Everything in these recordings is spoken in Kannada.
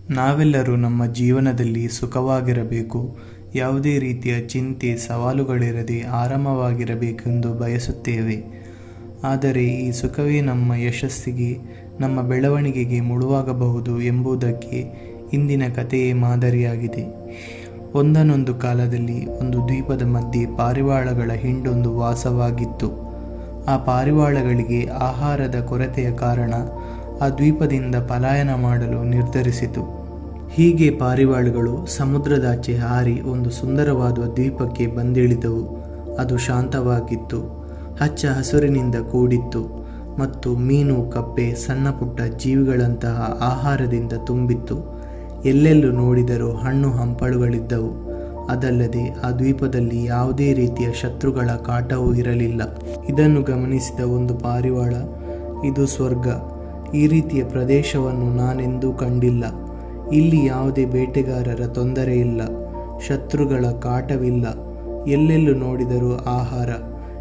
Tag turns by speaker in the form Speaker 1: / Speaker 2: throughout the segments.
Speaker 1: ನಾವೆಲ್ಲರೂ ನಮ್ಮ ಜೀವನದಲ್ಲಿ ಸುಖವಾಗಿರಬೇಕು, ಯಾವುದೇ ರೀತಿಯ ಚಿಂತೆ ಸವಾಲುಗಳಿರದೆ ಆರಾಮವಾಗಿರಬೇಕೆಂದು ಬಯಸುತ್ತೇವೆ. ಆದರೆ ಈ ಸುಖವೇ ನಮ್ಮ ಯಶಸ್ಸಿಗೆ, ನಮ್ಮ ಬೆಳವಣಿಗೆಗೆ ಮುಳುವಾಗಬಹುದು ಎಂಬುದಕ್ಕೆ ಇಂದಿನ ಕಥೆಯೇ ಮಾದರಿಯಾಗಿದೆ. ಒಂದನೊಂದು ಕಾಲದಲ್ಲಿ ಒಂದು ದ್ವೀಪದ ಮಧ್ಯೆ ಪಾರಿವಾಳಗಳ ಹಿಂಡೊಂದು ವಾಸವಾಗಿತ್ತು. ಆ ಪಾರಿವಾಳಗಳಿಗೆ ಆಹಾರದ ಕೊರತೆಯ ಕಾರಣ ಆ ದ್ವೀಪದಿಂದ ಪಲಾಯನ ಮಾಡಲು ನಿರ್ಧರಿಸಿತು. ಹೀಗೆ ಪಾರಿವಾಳಗಳು ಸಮುದ್ರದಾಚೆ ಹಾರಿ ಒಂದು ಸುಂದರವಾದ ದ್ವೀಪಕ್ಕೆ ಬಂದಿಳಿದವು. ಅದು ಶಾಂತವಾಗಿತ್ತು, ಹಚ್ಚ ಹಸುರಿನಿಂದ ಕೂಡಿತ್ತು ಮತ್ತು ಮೀನು, ಕಪ್ಪೆ, ಸಣ್ಣ ಪುಟ್ಟ ಜೀವಿಗಳಂತಹ ಆಹಾರದಿಂದ ತುಂಬಿತ್ತು. ಎಲ್ಲೆಲ್ಲೂ ನೋಡಿದರೂ ಹಣ್ಣು ಹಂಪಲುಗಳಿದ್ದವು. ಅದಲ್ಲದೆ ಆ ದ್ವೀಪದಲ್ಲಿ ಯಾವುದೇ ರೀತಿಯ ಶತ್ರುಗಳ ಕಾಟವೂ ಇರಲಿಲ್ಲ. ಇದನ್ನು ಗಮನಿಸಿದ ಒಂದು ಪಾರಿವಾಳ, ಇದು ಸ್ವರ್ಗ, ಈ ರೀತಿಯ ಪ್ರದೇಶವನ್ನು ನಾನೆಂದೂ ಕಂಡಿಲ್ಲ. ಇಲ್ಲಿ ಯಾವುದೇ ಬೇಟೆಗಾರರ ತೊಂದರೆ ಇಲ್ಲ, ಶತ್ರುಗಳ ಕಾಟವಿಲ್ಲ, ಎಲ್ಲೆಲ್ಲೂ ನೋಡಿದರೂ ಆಹಾರ.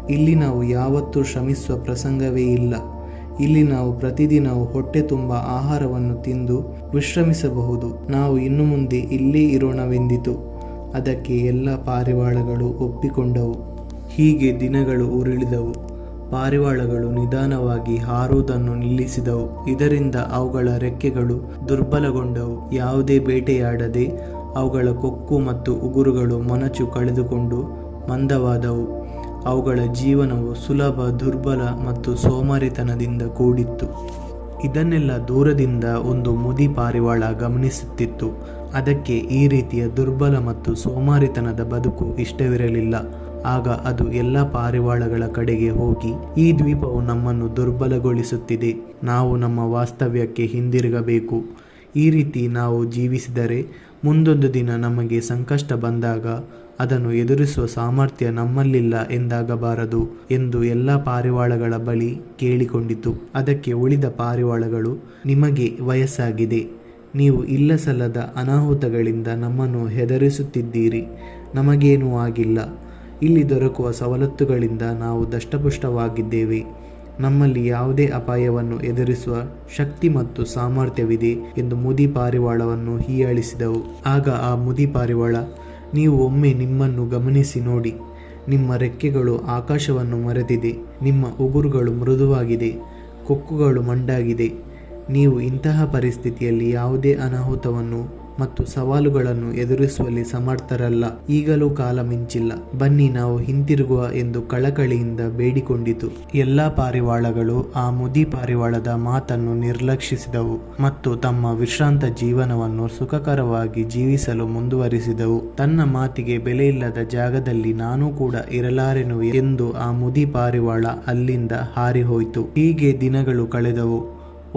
Speaker 1: ಇಲ್ಲಿ ನಾವು ಯಾವತ್ತೂ ಶ್ರಮಿಸುವ ಪ್ರಸಂಗವೇ ಇಲ್ಲ. ಇಲ್ಲಿ ನಾವು ಪ್ರತಿದಿನವೂ ಹೊಟ್ಟೆ ತುಂಬ ಆಹಾರವನ್ನು ತಿಂದು ವಿಶ್ರಮಿಸಬಹುದು. ನಾವು ಇನ್ನು ಮುಂದೆ ಇಲ್ಲೇ ಇರೋಣವೆಂದಿತು. ಅದಕ್ಕೆ ಎಲ್ಲ ಪಾರಿವಾಳಗಳು ಒಪ್ಪಿಕೊಂಡವು. ಹೀಗೆ ದಿನಗಳು ಉರುಳಿದವು. ಪಾರಿವಾಳಗಳು ನಿಧಾನವಾಗಿ ಹಾರುವುದನ್ನು ನಿಲ್ಲಿಸಿದವು. ಇದರಿಂದ ಅವುಗಳ ರೆಕ್ಕೆಗಳು ದುರ್ಬಲಗೊಂಡವು. ಯಾವುದೇ ಬೇಟೆಯಾಡದೆ ಅವುಗಳ ಕೊಕ್ಕು ಮತ್ತು ಉಗುರುಗಳು ಮೊನಚು ಕಳೆದುಕೊಂಡು ಮಂದವಾದವು. ಅವುಗಳ ಜೀವನವು ಸುಲಭ, ದುರ್ಬಲ ಮತ್ತು ಸೋಮಾರಿತನದಿಂದ ಕೂಡಿತ್ತು. ಇದನ್ನೆಲ್ಲ ದೂರದಿಂದ ಒಂದು ಮುದಿ ಪಾರಿವಾಳ ಗಮನಿಸುತ್ತಿತ್ತು. ಅದಕ್ಕೆ ಈ ರೀತಿಯ ದುರ್ಬಲ ಮತ್ತು ಸೋಮಾರಿತನದ ಬದುಕು ಇಷ್ಟವಿರಲಿಲ್ಲ. ಆಗ ಅದು ಎಲ್ಲ ಪಾರಿವಾಳಗಳ ಕಡೆಗೆ ಹೋಗಿ, ಈ ದ್ವೀಪವು ನಮ್ಮನ್ನು ದುರ್ಬಲಗೊಳಿಸುತ್ತಿದೆ, ನಾವು ನಮ್ಮ ವಾಸ್ತವ್ಯಕ್ಕೆ ಹಿಂದಿರುಗಬೇಕು. ಈ ರೀತಿ ನಾವು ಜೀವಿಸಿದರೆ ಮುಂದೊಂದು ದಿನ ನಮಗೆ ಸಂಕಷ್ಟ ಬಂದಾಗ ಅದನ್ನು ಎದುರಿಸುವ ಸಾಮರ್ಥ್ಯ ನಮ್ಮಲ್ಲಿಲ್ಲ ಎಂದಾಗಬಾರದು ಎಂದು ಎಲ್ಲ ಪಾರಿವಾಳಗಳ ಬಳಿ ಕೇಳಿಕೊಂಡಿತು. ಅದಕ್ಕೆ ಉಳಿದ ಪಾರಿವಾಳಗಳು, ನಿಮಗೆ ವಯಸ್ಸಾಗಿದೆ, ನೀವು ಇಲ್ಲಸಲ್ಲದ ಅನಾಹುತಗಳಿಂದ ನಮ್ಮನ್ನು ಹೆದರಿಸುತ್ತಿದ್ದೀರಿ. ನಮಗೇನೂ ಆಗಿಲ್ಲ. ಇಲ್ಲಿ ದೊರಕುವ ಸವಲತ್ತುಗಳಿಂದ ನಾವು ದಷ್ಟಪುಷ್ಟವಾಗಿದ್ದೇವೆ. ನಮ್ಮಲ್ಲಿ ಯಾವುದೇ ಅಪಾಯವನ್ನು ಎದುರಿಸುವ ಶಕ್ತಿ ಮತ್ತು ಸಾಮರ್ಥ್ಯವಿದೆ ಎಂದು ಮುದಿ ಪಾರಿವಾಳವನ್ನು ಹೀಯಾಳಿಸಿದವು. ಆಗ ಆ ಮುದಿ ಪಾರಿವಾಳ, ನೀವು ಒಮ್ಮೆ ನಿಮ್ಮನ್ನು ಗಮನಿಸಿ ನೋಡಿ. ನಿಮ್ಮ ರೆಕ್ಕೆಗಳು ಆಕಾಶವನ್ನು ಮರೆತಿದೆ, ನಿಮ್ಮ ಉಗುರುಗಳು ಮೃದುವಾಗಿದೆ, ಕೊಕ್ಕುಗಳು ಮಂಡಾಗಿದೆ. ನೀವು ಇಂತಹ ಪರಿಸ್ಥಿತಿಯಲ್ಲಿ ಯಾವುದೇ ಅನಾಹುತವನ್ನು ಮತ್ತು ಸವಾಲುಗಳನ್ನು ಎದುರಿಸುವಲ್ಲಿ ಸಮರ್ಥರಲ್ಲ. ಈಗಲೂ ಕಾಲ ಮಿಂಚಿಲ್ಲ, ಬನ್ನಿ ನಾವು ಹಿಂತಿರುಗುವ ಎಂದು ಕಳಕಳಿಯಿಂದ ಬೇಡಿಕೊಂಡಿತು. ಎಲ್ಲ ಪಾರಿವಾಳಗಳು ಆ ಮುದಿ ಪಾರಿವಾಳದ ಮಾತನ್ನು ನಿರ್ಲಕ್ಷಿಸಿದವು ಮತ್ತು ತಮ್ಮ ವಿಶ್ರಾಂತ ಜೀವನವನ್ನು ಸುಖಕರವಾಗಿ ಜೀವಿಸಲು ಮುಂದುವರಿಸಿದವು. ತನ್ನ ಮಾತಿಗೆ ಬೆಲೆಯಿಲ್ಲದ ಜಾಗದಲ್ಲಿ ನಾನೂ ಕೂಡ ಇರಲಾರೆನು ಎಂದು ಆ ಮುದಿ ಪಾರಿವಾಳ ಅಲ್ಲಿಂದ ಹಾರಿಹೋಯಿತು. ಹೀಗೆ ದಿನಗಳು ಕಳೆದವು.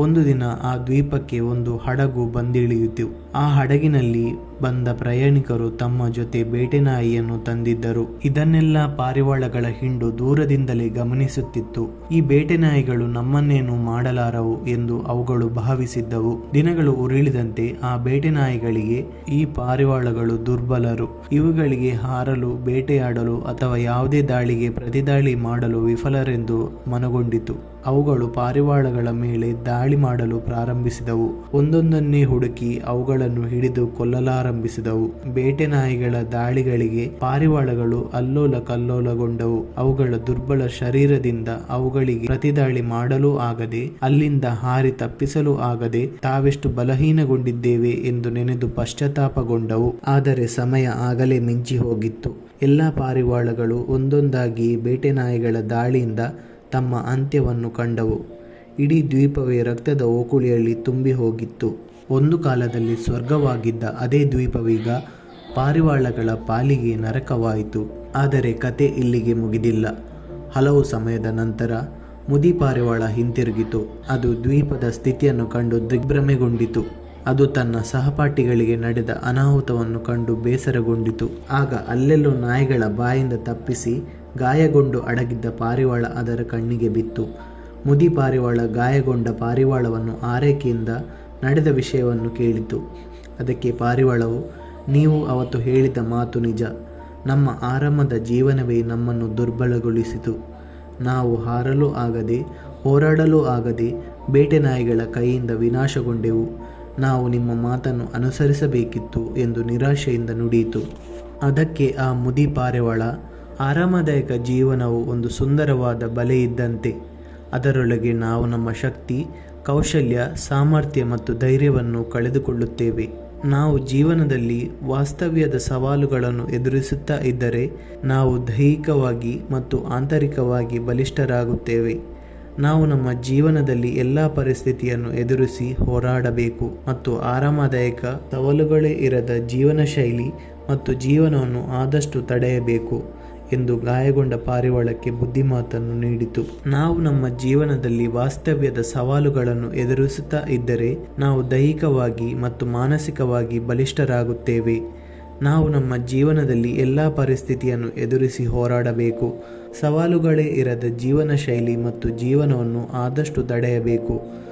Speaker 1: ಒಂದು ದಿನ ಆ ದ್ವೀಪಕ್ಕೆ ಒಂದು ಹಡಗು ಬಂದಿಳಿಯಿತು. ಆ ಹಡಗಿನಲ್ಲಿ ಬಂದ ಪ್ರಯಾಣಿಕರು ತಮ್ಮ ಜೊತೆ ಬೇಟೆನಾಯಿಯನ್ನು ತಂದಿದ್ದರು. ಇದನ್ನೆಲ್ಲ ಪಾರಿವಾಳಗಳ ಹಿಂಡು ದೂರದಿಂದಲೇ ಗಮನಿಸುತ್ತಿತ್ತು. ಈ ಬೇಟೆನಾಯಿಗಳು ನಮ್ಮನ್ನೇನು ಮಾಡಲಾರವು ಎಂದು ಅವುಗಳು ಭಾವಿಸಿದ್ದವು. ದಿನಗಳು ಉರುಳಿದಂತೆ ಆ ಬೇಟೆನಾಯಿಗಳಿಗೆ ಈ ಪಾರಿವಾಳಗಳು ದುರ್ಬಲರು, ಇವುಗಳಿಗೆ ಹಾರಲು, ಬೇಟೆಯಾಡಲು ಅಥವಾ ಯಾವುದೇ ದಾಳಿಗೆ ಪ್ರತಿದಾಳಿ ಮಾಡಲು ವಿಫಲರೆಂದು ಮನಗೊಂಡಿತು. ಅವುಗಳು ಪಾರಿವಾಳಗಳ ಮೇಲೆ ದಾಳಿ ಮಾಡಲು ಪ್ರಾರಂಭಿಸಿದವು. ಒಂದೊಂದನ್ನೇ ಹುಡುಕಿ ಅವುಗಳನ್ನು ಹಿಡಿದು ಕೊಲ್ಲಲಾರಂಭಿಸಿದವು. ಬೇಟೆನಾಯಿಗಳ ದಾಳಿಗಳಿಗೆ ಪಾರಿವಾಳಗಳು ಅಲ್ಲೋಲ ಕಲ್ಲೋಲಗೊಂಡವು. ಅವುಗಳ ದುರ್ಬಲ ಶರೀರದಿಂದ ಅವುಗಳಿಗೆ ಪ್ರತಿದಾಳಿ ಮಾಡಲೂ ಆಗದೆ, ಅಲ್ಲಿಂದ ಹಾರಿ ತಪ್ಪಿಸಲೂ ಆಗದೆ ತಾವೆಷ್ಟು ಬಲಹೀನಗೊಂಡಿದ್ದೇವೆ ಎಂದು ನೆನೆದು ಪಶ್ಚಾತ್ತಾಪಗೊಂಡವು. ಆದರೆ ಸಮಯ ಆಗಲೇ ಮಿಂಚಿ ಹೋಗಿತ್ತು. ಎಲ್ಲ ಪಾರಿವಾಳಗಳು ಒಂದೊಂದಾಗಿ ಬೇಟೆನಾಯಿಗಳ ದಾಳಿಯಿಂದ ತಮ್ಮ ಅಂತ್ಯವನ್ನು ಕಂಡವು. ಇಡೀ ದ್ವೀಪವೇ ರಕ್ತದ ಓಕುಳಿಯಲ್ಲಿ ತುಂಬಿ ಹೋಗಿತ್ತು. ಒಂದು ಕಾಲದಲ್ಲಿ ಸ್ವರ್ಗವಾಗಿದ್ದ ಅದೇ ದ್ವೀಪವೀಗ ಪಾರಿವಾಳಗಳ ಪಾಲಿಗೆ ನರಕವಾಯಿತು. ಆದರೆ ಕತೆ ಇಲ್ಲಿಗೆ ಮುಗಿದಿಲ್ಲ. ಹಲವು ಸಮಯದ ನಂತರ ಮುದಿ ಪಾರಿವಾಳ ಹಿಂತಿರುಗಿತು. ಅದು ದ್ವೀಪದ ಸ್ಥಿತಿಯನ್ನು ಕಂಡು ದಿಗ್ಭ್ರಮೆಗೊಂಡಿತು. ಅದು ತನ್ನ ಸಹಪಾಠಿಗಳಿಗೆ ನಡೆದ ಅನಾಹುತವನ್ನು ಕಂಡು ಬೇಸರಗೊಂಡಿತು. ಆಗ ಅಲ್ಲೆಲ್ಲೋ ನಾಯಿಗಳ ಬಾಯಿಂದ ತಪ್ಪಿಸಿ ಗಾಯಗೊಂಡು ಅಡಗಿದ್ದ ಪಾರಿವಾಳ ಅದರ ಕಣ್ಣಿಗೆ ಬಿತ್ತು. ಮುದಿ ಪಾರಿವಾಳ ಗಾಯಗೊಂಡ ಪಾರಿವಾಳವನ್ನು ಆರೈಕೆಯಿಂದ ನಡೆದ ವಿಷಯವನ್ನು ಕೇಳಿತು. ಅದಕ್ಕೆ ಪಾರಿವಾಳವು, ನೀವು ಅವತ್ತು ಹೇಳಿದ ಮಾತು ನಿಜ. ನಮ್ಮ ಆರಾಮದ ಜೀವನವೇ ನಮ್ಮನ್ನು ದುರ್ಬಲಗೊಳಿಸಿತು. ನಾವು ಹಾರಲು ಆಗದೆ, ಹೋರಾಡಲು ಆಗದೆ ಬೇಟೆನಾಯಿಗಳ ಕೈಯಿಂದ ವಿನಾಶಗೊಂಡೆವು. ನಾವು ನಿಮ್ಮ ಮಾತನ್ನು ಅನುಸರಿಸಬೇಕಿತ್ತು ಎಂದು ನಿರಾಶೆಯಿಂದ ನುಡಿಯಿತು. ಅದಕ್ಕೆ ಆ ಮುದಿ ಪಾರಿವಾಳ, ಆರಾಮದಾಯಕ ಜೀವನವು ಒಂದು ಸುಂದರವಾದ ಬಲೆ ಇದ್ದಂತೆ. ಅದರೊಳಗೆ ನಾವು ನಮ್ಮ ಶಕ್ತಿ, ಕೌಶಲ್ಯ, ಸಾಮರ್ಥ್ಯ ಮತ್ತು ಧೈರ್ಯವನ್ನು ಕಳೆದುಕೊಳ್ಳುತ್ತೇವೆ. ನಾವು ಜೀವನದಲ್ಲಿ ವಾಸ್ತವ್ಯದ ಸವಾಲುಗಳನ್ನು ಎದುರಿಸುತ್ತಾ ಇದ್ದರೆ ನಾವು ದೈಹಿಕವಾಗಿ ಮತ್ತು ಆಂತರಿಕವಾಗಿ ಬಲಿಷ್ಠರಾಗುತ್ತೇವೆ. ನಾವು ನಮ್ಮ ಜೀವನದಲ್ಲಿ ಎಲ್ಲ ಪರಿಸ್ಥಿತಿಯನ್ನು ಎದುರಿಸಿ ಹೋರಾಡಬೇಕು ಮತ್ತು ಆರಾಮದಾಯಕ, ಸವಾಲುಗಳೇ ಇರದ ಜೀವನ ಶೈಲಿ ಮತ್ತು ಜೀವನವನ್ನು ಆದಷ್ಟು ತಡೆಯಬೇಕು ಎಂದು ಗಾಯಗೊಂಡ ಪಾರಿವಾಳಕ್ಕೆ ಬುದ್ಧಿಮಾತನ್ನು ನೀಡಿತು. ನಾವು ನಮ್ಮ ಜೀವನದಲ್ಲಿ ವಾಸ್ತವ್ಯದ ಸವಾಲುಗಳನ್ನು ಎದುರಿಸುತ್ತಾ ಇದ್ದರೆ ನಾವು ದೈಹಿಕವಾಗಿ ಮತ್ತು ಮಾನಸಿಕವಾಗಿ ಬಲಿಷ್ಠರಾಗುತ್ತೇವೆ. ನಾವು ನಮ್ಮ ಜೀವನದಲ್ಲಿ ಎಲ್ಲ ಪರಿಸ್ಥಿತಿಯನ್ನು ಎದುರಿಸಿ ಹೋರಾಡಬೇಕು, ಸವಾಲುಗಳೇ ಇರದ ಜೀವನ ಶೈಲಿ ಮತ್ತು ಜೀವನವನ್ನು ಆದಷ್ಟು ತಡೆಯಬೇಕು